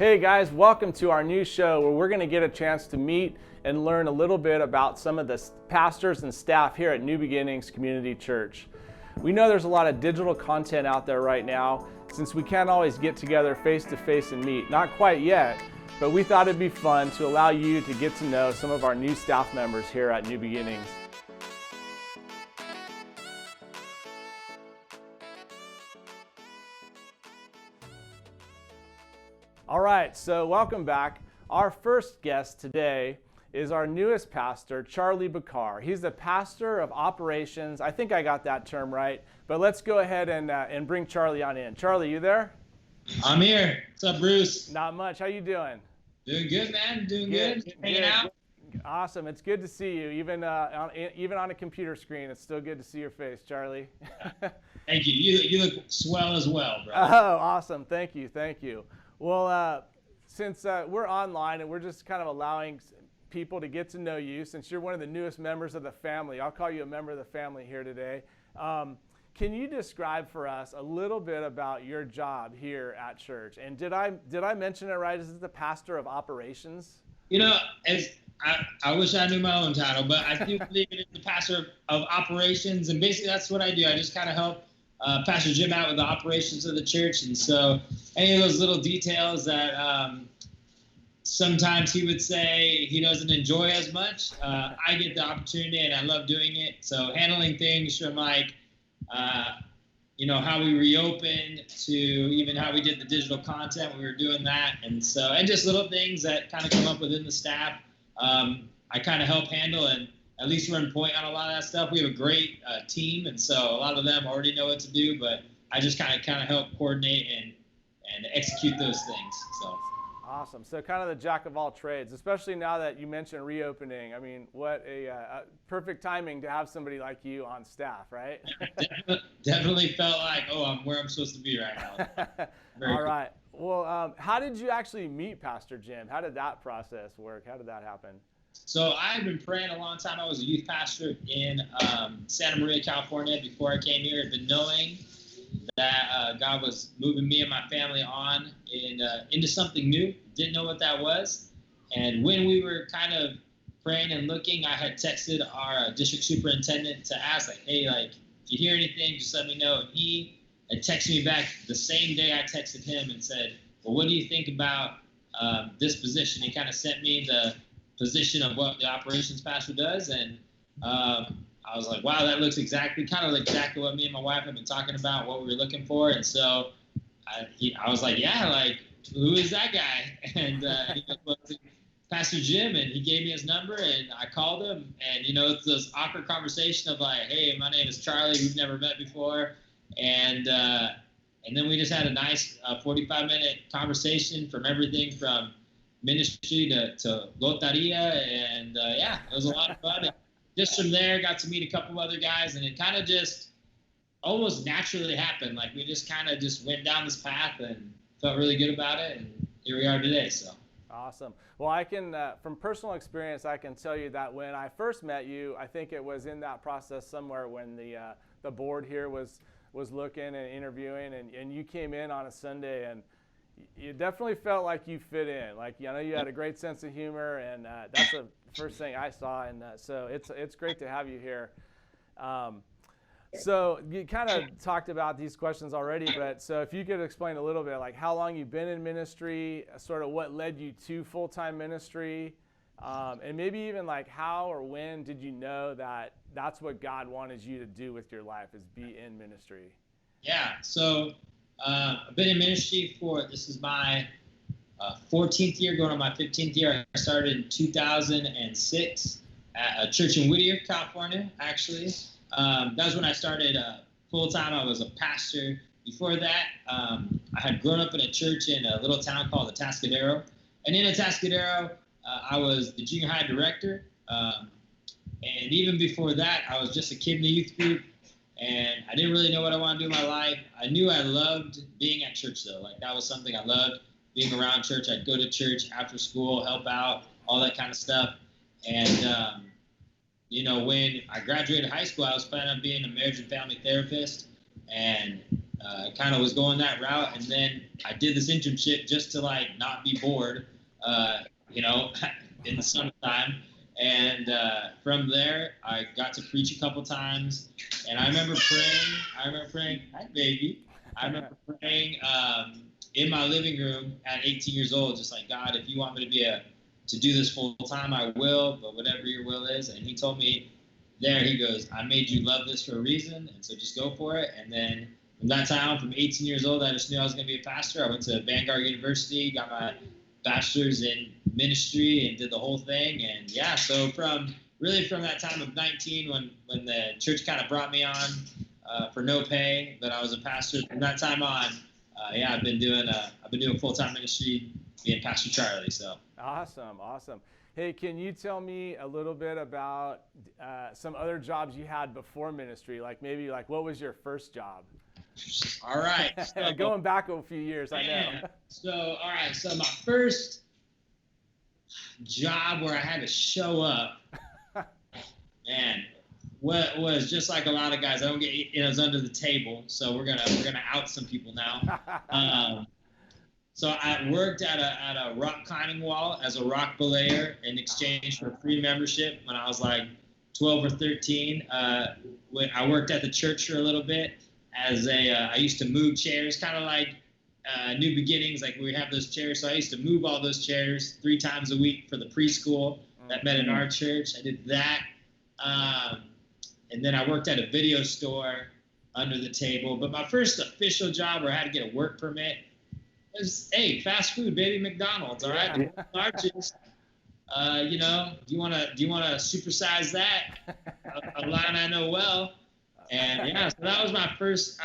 Hey guys, welcome to our new show where we're going to get a chance to meet and learn a little bit about some of the pastors and staff here at New Beginnings Community Church. We know there's a lot of digital content out there right now since we can't always get together face to face and meet. Not quite yet, but we thought it'd be fun to allow you to get to know some of our new staff members here at New Beginnings. All right, so welcome back. Our first guest today is our newest pastor, Charlie Bakar. He's the pastor of operations. I think I got that term right, but let's go ahead and bring Charlie on in. Charlie, you there? I'm here. What's up, Bruce? Not much. How you doing? Doing good, man. Doing good. Hanging out. Awesome. It's good to see you, even on a computer screen. It's still good to see your face, Charlie. Thank you. You look swell as well, bro. Oh, awesome. Thank you. Well, since we're online and we're just kind of allowing people to get to know you, since you're one of the newest members of the family, I'll call you a member of the family here today. Can you describe for us a little bit about your job here at church? And did I mention it right? Is it the pastor of operations? You know, I wish I knew my own title, but I do believe it is the pastor of operations, and basically that's what I do. I just kind of help Pastor Jim out with the operations of the church, and so any of those little details that sometimes he would say he doesn't enjoy as much, I get the opportunity and I love doing it. So handling things from like, how we reopened to even how we did the digital content, we were doing that, and just little things that kind of come up within the staff, I kind of help handle, and at least we're in point on a lot of that stuff. We have a great team, and so a lot of them already know what to do, but I just kind of help coordinate and execute those things. So awesome. So kind of the jack of all trades, especially now that you mentioned reopening. I mean, what a perfect timing to have somebody like you on staff, right? Definitely felt like, I'm where I'm supposed to be right now. All right. Well, how did you actually meet Pastor Jim? How did that process work? How did that happen? So I had been praying a long time. I was a youth pastor in Santa Maria, California before I came here. I'd been knowing that God was moving me and my family on into something new. Didn't know what that was. And when we were kind of praying and looking, I had texted our district superintendent to ask, like, hey, like, if you hear anything, just let me know. And he had texted me back the same day I texted him and said, well, what do you think about this position? He kind of sent me the position of what the operations pastor does, and I was like, wow, that looks exactly what me and my wife have been talking about, what we were looking for. And so I was like, yeah, like, who is that guy? And he goes, Pastor Jim, and he gave me his number, and I called him, and it's this awkward conversation of like, hey, my name is Charlie, we've never met before, and then we just had a nice 45-minute conversation from everything from ministry to loteria, and it was a lot of fun. And just from there, got to meet a couple other guys, and it kind of just almost naturally happened. Like we just kind of just went down this path and felt really good about it, and here we are today. So awesome. Well, I can, from personal experience, I can tell you that when I first met you, I think it was in that process somewhere when the board here was looking and interviewing, and you came in on a Sunday, and you definitely felt like you fit in. Like, you had a great sense of humor, and that's the first thing I saw. And so it's great to have you here. So you kind of talked about these questions already, but so if you could explain a little bit, like how long you've been in ministry, sort of what led you to full-time ministry, and maybe even like how or when did you know that that's what God wanted you to do with your life, is be in ministry? Yeah. So I've been in ministry this is my 14th year, going on my 15th year. I started in 2006 at a church in Whittier, California, actually. That was when I started full-time. I was a pastor. Before that, I had grown up in a church in a little town called Atascadero. And in Atascadero, I was the junior high director. And even before that, I was just a kid in the youth group. And I didn't really know what I wanted to do in my life. I knew I loved being at church, though. Like, that was something I loved, being around church. I'd go to church after school, help out, all that kind of stuff. And, when I graduated high school, I was planning on being a marriage and family therapist. And kind of was going that route. And then I did this internship just to like not be bored, you know, in the summertime. And from there, I got to preach a couple times. And I remember praying, hi, baby. I remember praying in my living room at 18 years old, just like, God, if you want me to do this full time, I will, but whatever your will is. And he told me there, he goes, I made you love this for a reason, and so just go for it. And then from that time, from 18 years old, I just knew I was going to be a pastor. I went to Vanguard University, got my bachelor's in ministry, and did the whole thing. And yeah, so from that time of 19, when the church kind of brought me on for no pay, but I was a pastor. From that time on, I've been doing full-time ministry, being Pastor Charlie. So awesome. Hey, can you tell me a little bit about some other jobs you had before ministry? Like maybe what was your first job? All right. So, going back a few years, I know. So my first job where I had to show up, man, what was just like a lot of guys. I don't get, it was under the table, so we're gonna out some people now. So I worked at a rock climbing wall as a rock belayer in exchange for free membership when I was like 12 or 13. I worked at the church for a little bit as I used to move chairs, kind of like New Beginnings, like we have those chairs. So I used to move all those chairs 3 times a week for the preschool that met in our church. I did that. And then I worked at a video store under the table. But my first official job where I had to get a work permit was, hey, fast food, baby, McDonald's, all right? Arches. Do you want to supersize that? A line I know well. And yeah, so that was my first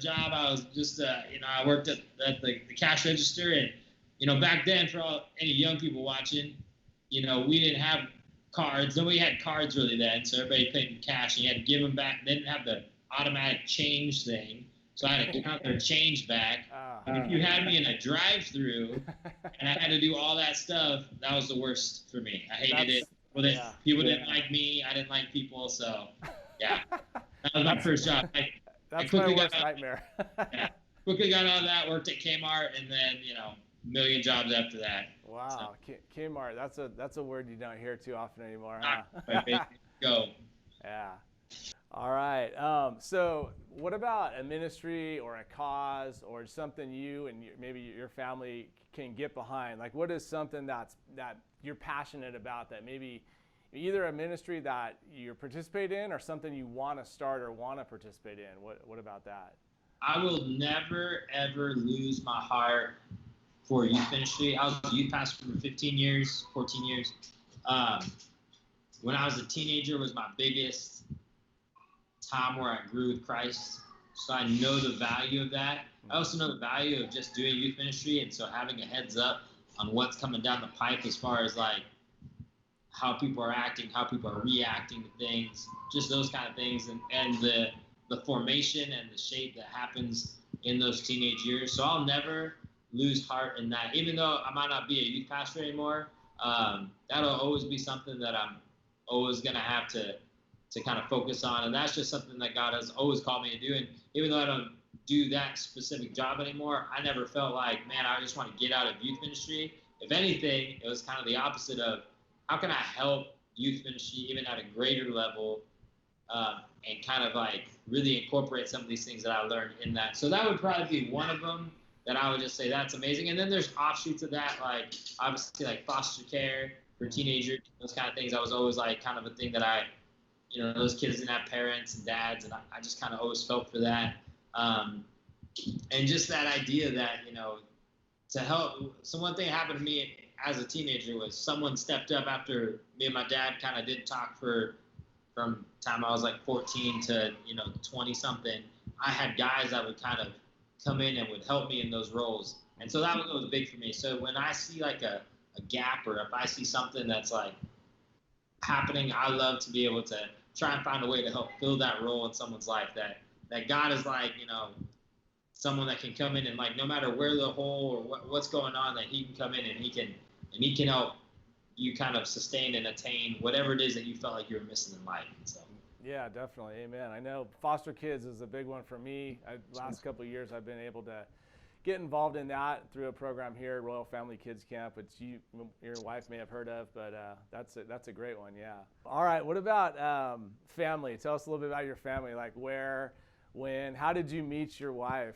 job. I was just, I worked at the cash register, and back then, for any young people watching, we didn't have cards. Nobody had cards really then, so everybody paid in cash, and you had to give them back. They didn't have the automatic change thing, so I had to count their change back. And if you had me in a drive-through and I had to do all that stuff, that was the worst for me. I hated it. Well, people didn't like me. I didn't like people, so yeah. That was my first job. That's my worst nightmare. Quickly got out of that, worked at Kmart, and then, a million jobs after that. Wow, so. Kmart, that's a word you don't hear too often anymore, huh? Go. Yeah. All right. So what about a ministry or a cause or something you and maybe your family can get behind? Like, what is something that you're passionate about, that maybe either a ministry that you participate in or something you want to start or want to participate in? What about that? I will never, ever lose my heart for youth ministry. I was a youth pastor for 14 years. When I was a teenager was my biggest time where I grew with Christ. So I know the value of that. I also know the value of just doing youth ministry, and so having a heads up on what's coming down the pipe as far as like how people are acting, how people are reacting to things, just those kind of things, and the formation and the shape that happens in those teenage years. So I'll never lose heart in that. Even though I might not be a youth pastor anymore, that'll always be something that I'm always going to have to kind of focus on. And that's just something that God has always called me to do. And even though I don't do that specific job anymore, I never felt like, man, I just want to get out of youth ministry. If anything, it was kind of the opposite of, how can I help youth ministry even at a greater level, and kind of like really incorporate some of these things that I learned in that. So that would probably be one of them that I would just say that's amazing. And then there's offshoots of that, like obviously like foster care for teenagers, those kind of things. I was always like kind of a thing that those kids didn't have parents and dads, and I just kind of always felt for that. And just that idea that, to help. So one thing happened to me as a teenager was someone stepped up after me and my dad kind of didn't talk from time I was like 14 to 20 something. I had guys that would kind of come in and would help me in those roles, and so that was big for me. So when I see like a gap, or if I see something that's like happening, I love to be able to try and find a way to help fill that role in someone's life, that God is like, someone that can come in and like, no matter where the hole or what's going on, that he can come in and he can help you kind of sustain and attain whatever it is that you felt like you were missing in life. And so Yeah, definitely. Amen. I know foster kids is a big one for me. Last couple of years, I've been able to get involved in that through a program here, Royal Family Kids Camp, which your wife may have heard of, but that's a great one. Yeah. All right. What about family? Tell us a little bit about your family. Like where, when, how did you meet your wife?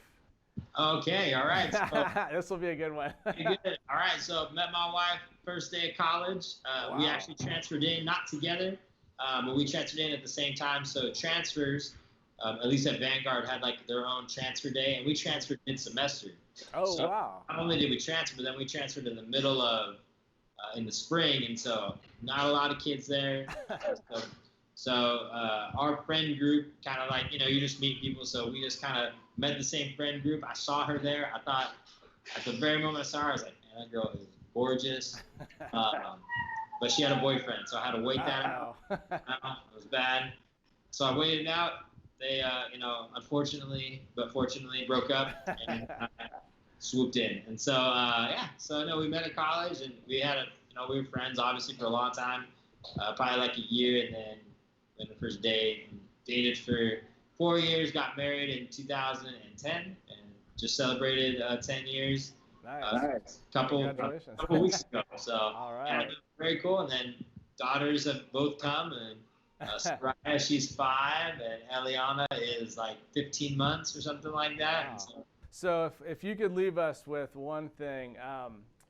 Okay, all right. So, this will be a good one. good. All right, so met my wife first day of college. Wow. We actually transferred in, not together, but we transferred in at the same time. So transfers, at least at Vanguard, had like their own transfer day, and we transferred mid-semester. Oh, so wow. Not only did we transfer, but then we transferred in the middle of, in the spring, and so not a lot of kids there. So our friend group kind of like, you just meet people. So we just kind of met the same friend group. I saw her there. I thought at the very moment I saw her, I was like, man, that girl is gorgeous. But she had a boyfriend, so I had to wait that out. It was bad. So I waited it out. They, unfortunately, but fortunately broke up and I swooped in. And so, no, we met at college and we had we were friends obviously for a long time, probably like a year, and then went the first date, and dated for 4 years, got married in 2010, and just celebrated 10 years. Nice. Couple weeks ago. So, all right. Very cool. And then daughters have both come, and Soraya, she's 5, and Eliana is like 15 months or something like that. Wow. So if you could leave us with one thing,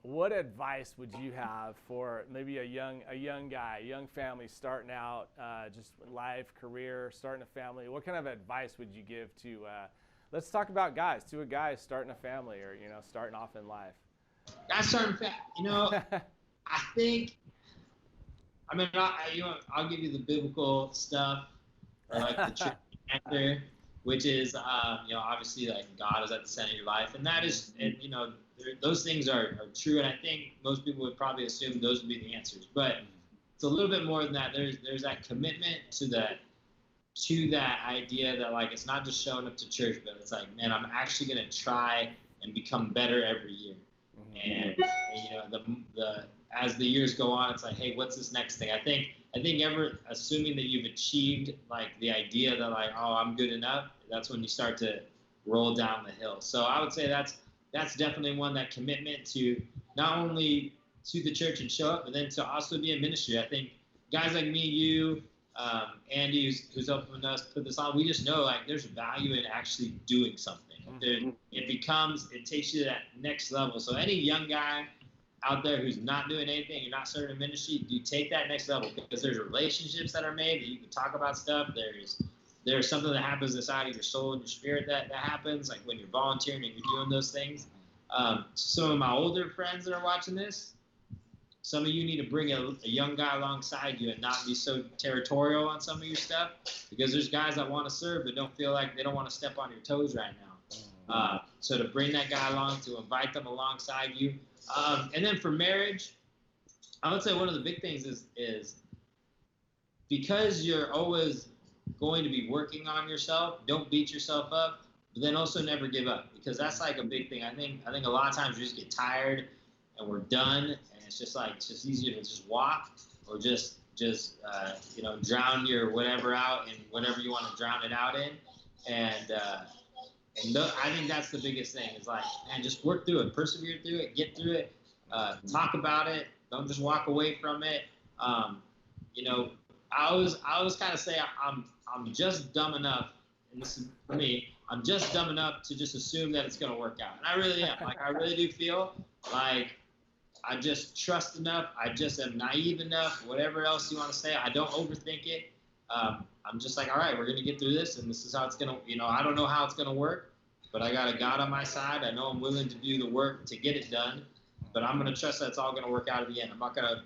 what advice would you have for maybe a young guy, a young family starting out, just life, career, starting a family? What kind of advice would you give to, let's talk about guys, to a guy starting a family or, starting off in life? Guys starting a family, I think, I'll give you the biblical stuff, or like the church answer, which is, obviously like God is at the center of your life, and that is, and those things are true, and I think most people would probably assume those would be the answers, but it's a little bit more than that. There's that commitment to that idea that like it's not just showing up to church, but it's like, man, I'm actually gonna try and become better every year, and as the years go on, it's like, hey, what's this next thing? I think ever assuming that you've achieved like the idea that like, oh, I'm good enough, that's when you start to roll down the hill. So I would say that's definitely one, that commitment to not only to the church and show up, but then to also be in ministry. I think guys like me, you, Andy, who's helping us put this on, we just know like there's value in actually doing something. It takes you to that next level. So any young guy out there who's not doing anything, you're not serving ministry, you take that next level, because there's relationships that are made that you can talk about stuff. There's something that happens inside of your soul and your spirit that happens, like when you're volunteering and you're doing those things. Some of my older friends that are watching this, some of you need to bring a young guy alongside you and not be so territorial on some of your stuff, because there's guys that want to serve but don't feel like they don't want to step on your toes right now. So to bring that guy along, to invite them alongside you. And then for marriage, I would say one of the big things is because you're always going to be working on yourself, don't beat yourself up, but then also never give up, because that's like a big thing. I think a lot of times we just get tired and we're done, and it's just easier to just walk or just drown your whatever out in whatever you want to drown it out in. I think that's the biggest thing, is like, man, just work through it, persevere through it, get through it, talk about it, don't just walk away from it. I always kind of say I'm just dumb enough, and this is for me, I'm just dumb enough to just assume that it's going to work out. And I really am. Like, I really do feel like I just trust enough. I just am naive enough, whatever else you want to say. I don't overthink it. I'm just like, all right, we're going to get through this, and this is how it's going to, I don't know how it's going to work, but I got a God on my side. I know I'm willing to do the work to get it done, but I'm going to trust that it's all going to work out at the end. I'm not going to,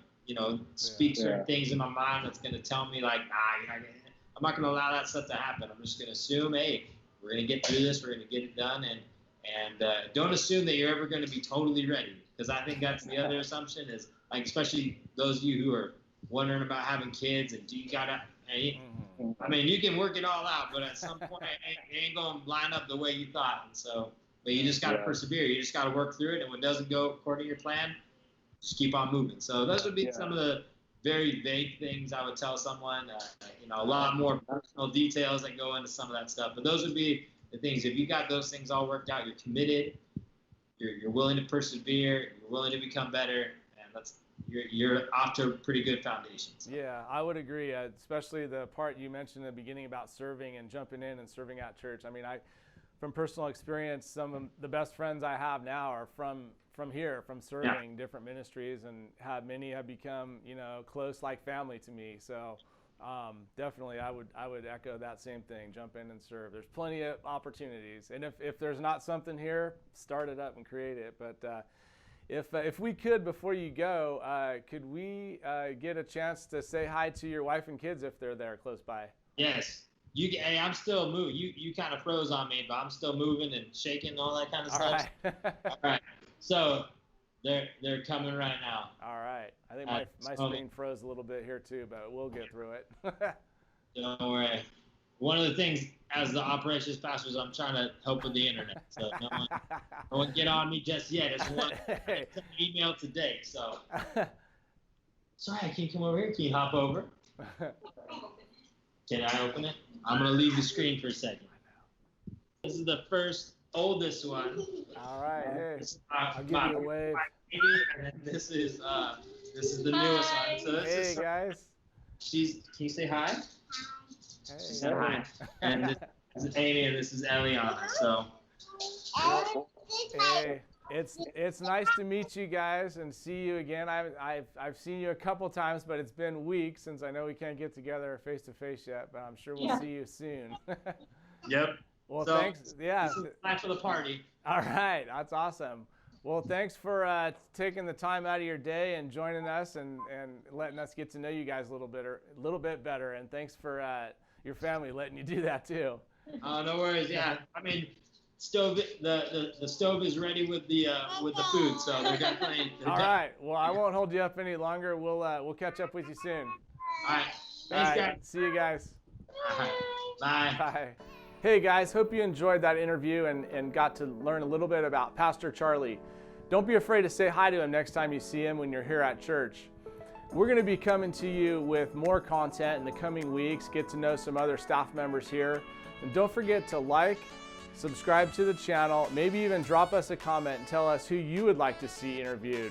speak certain things in my mind that's going to tell me like, I'm not going to allow that stuff to happen. I'm just going to assume, hey, we're going to get through this, we're going to get it done, and don't assume that you're ever going to be totally ready, because I think that's the other assumption is, like, especially those of you who are wondering about having kids, and do you got to, I mean, you can work it all out, but at some point it ain't going to line up the way you thought, and so, but you just got to persevere, you just got to work through it, and when it doesn't go according to your plan, just keep on moving. So those would be some of the very vague things I would tell someone. A lot more personal details that go into some of that stuff. But those would be the things. If you got those things all worked out, you're committed, you're willing to persevere, you're willing to become better, and you're off to a pretty good foundation. So. Yeah, I would agree, especially the part you mentioned in the beginning about serving and jumping in and serving at church. I mean, from personal experience, some of the best friends I have now are from here, from serving different ministries, and many have become, close like family to me. So definitely I would echo that same thing, jump in and serve. There's plenty of opportunities. And if there's not something here, start it up and create it. But if we could, before you go, could we get a chance to say hi to your wife and kids if they're there close by? Yes. Hey, I'm still moving. You kind of froze on me, but I'm still moving and shaking and all that kind of stuff. Right. All right. So they're coming right now. All right. I think my screen froze a little bit here too, but we'll get through it. Don't worry. One of the things as the operations pastor is I'm trying to help with the internet. So no one get on me just yet. It's one email today. So sorry, can you come over here? Can you hop over? Can I open it? I'm going to leave the screen for a second. This is the oldest one. All right. Hey, I'll give you a wave. And then this is the newest one. So this guys. Can you say hi? Hey. She said hi. And this is Amy and this is Eliana. So. Hey, it's nice to meet you guys and see you again. I've seen you a couple times, but it's been weeks since I know we can't get together face to face yet. But I'm sure we'll see you soon. Yep. Well, so, thanks. Yeah. This is time for the party. All right, that's awesome. Well, thanks for taking the time out of your day and joining us and letting us get to know you guys a little bit better. And thanks for your family letting you do that too. No worries. Yeah, I mean, the stove is ready with the food, so they're definitely. All right. Well, I won't hold you up any longer. We'll catch up with you soon. All right. Thanks, guys. See you guys. Bye. Bye. Hey guys, hope you enjoyed that interview and got to learn a little bit about Pastor Charlie. Don't be afraid to say hi to him next time you see him when you're here at church. We're going to be coming to you with more content in the coming weeks, get to know some other staff members here. And don't forget to like, subscribe to the channel, maybe even drop us a comment and tell us who you would like to see interviewed.